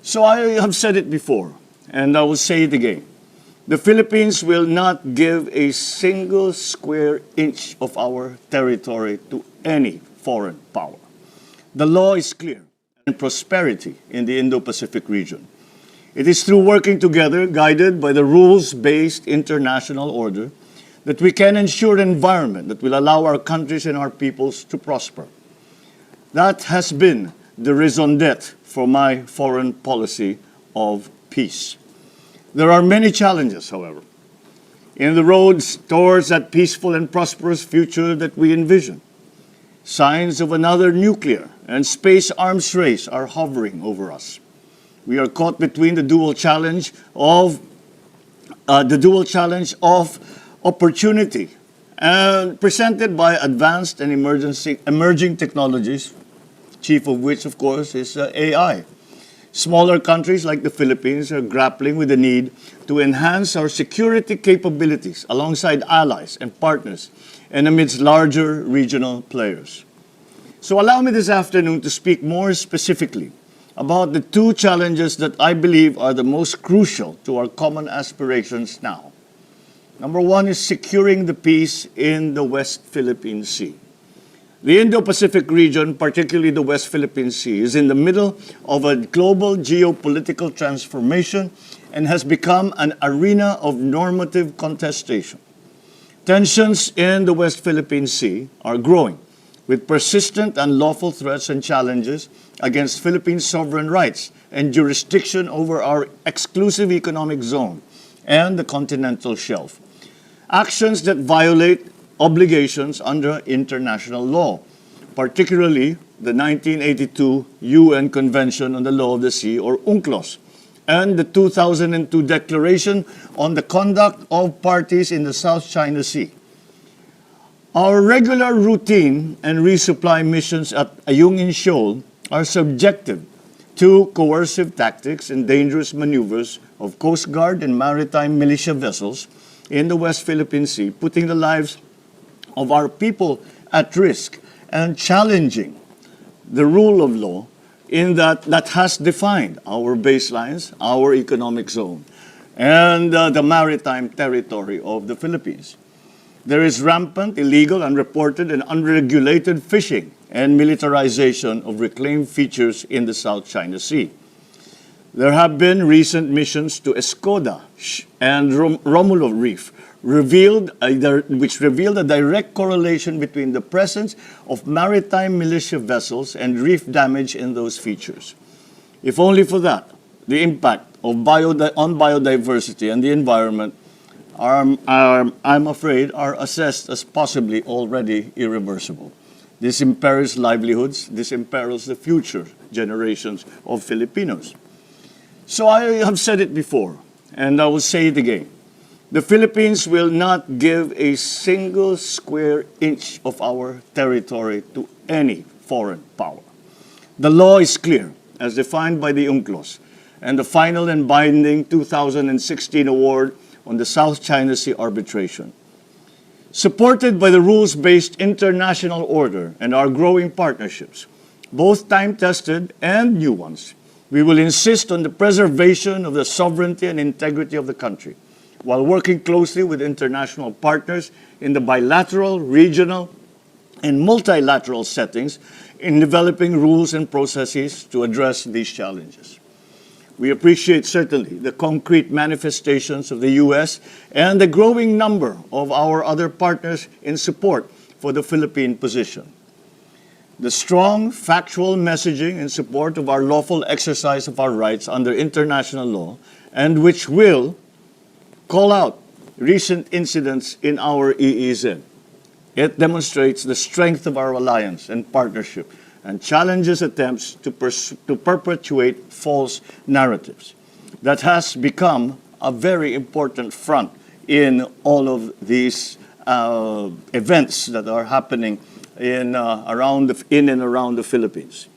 So I have said it before, and I will say it again. The Philippines will not give a single square inch of our territory to any foreign power. The law is clear and prosperity in the Indo-Pacific region. It is through working together, guided by the rules-based international order, that we can ensure an environment that will allow our countries and our peoples to prosper. That has been the raison d'etre for my foreign policy of peace. There are many challenges, however, in the roads towards that peaceful and prosperous future that we envision. Signs of another nuclear and space arms race are hovering over us. We are caught between the dual challenge of opportunity presented by advanced and emerging technologies, chief of which, of course, is AI. Smaller countries like the Philippines are grappling with the need to enhance our security capabilities alongside allies and partners and amidst larger regional players. So allow me this afternoon to speak more specifically about the two challenges that I believe are the most crucial to our common aspirations now. Number one is securing the peace in the West Philippine Sea. The Indo-Pacific region, particularly the West Philippine Sea, is in the middle of a global geopolitical transformation and has become an arena of normative contestation. Tensions in the West Philippine Sea are growing, with persistent unlawful threats and challenges against Philippine sovereign rights and jurisdiction over our exclusive economic zone and the continental shelf. Actions that violate obligations under international law, particularly the 1982 UN Convention on the Law of the Sea, or UNCLOS, and the 2002 Declaration on the Conduct of Parties in the South China Sea. Our regular routine and resupply missions at Ayungin Shoal are subjective to coercive tactics and dangerous maneuvers of Coast Guard and maritime militia vessels in the West Philippine Sea, putting the lives of our people at risk and challenging the rule of law in that has defined our baselines, our economic zone, and the maritime territory of the Philippines. There is rampant, illegal, unreported, and unregulated fishing and militarization of reclaimed features in the South China Sea. There have been recent missions to Escoda and Romulo Reef, which revealed a direct correlation between the presence of maritime militia vessels and reef damage in those features. If only for that, the impact on biodiversity and the environment I'm afraid, are assessed as possibly already irreversible. This imperils livelihoods, this imperils the future generations of Filipinos. So I have said it before, and I will say it again. The Philippines will not give a single square inch of our territory to any foreign power. The law is clear, as defined by the UNCLOS, and the final and binding 2016 award on the South China Sea arbitration. Supported by the rules-based international order and our growing partnerships, both time-tested and new ones, we will insist on the preservation of the sovereignty and integrity of the country, while working closely with international partners in the bilateral, regional, and multilateral settings in developing rules and processes to address these challenges. We appreciate certainly the concrete manifestations of the U.S. and the growing number of our other partners in support for the Philippine position. The strong, factual messaging in support of our lawful exercise of our rights under international law, and which will call out recent incidents in our EEZ. It demonstrates the strength of our alliance and partnership and challenges attempts to perpetuate false narratives. That has become a very important front in all of these events that are happening in and around the Philippines.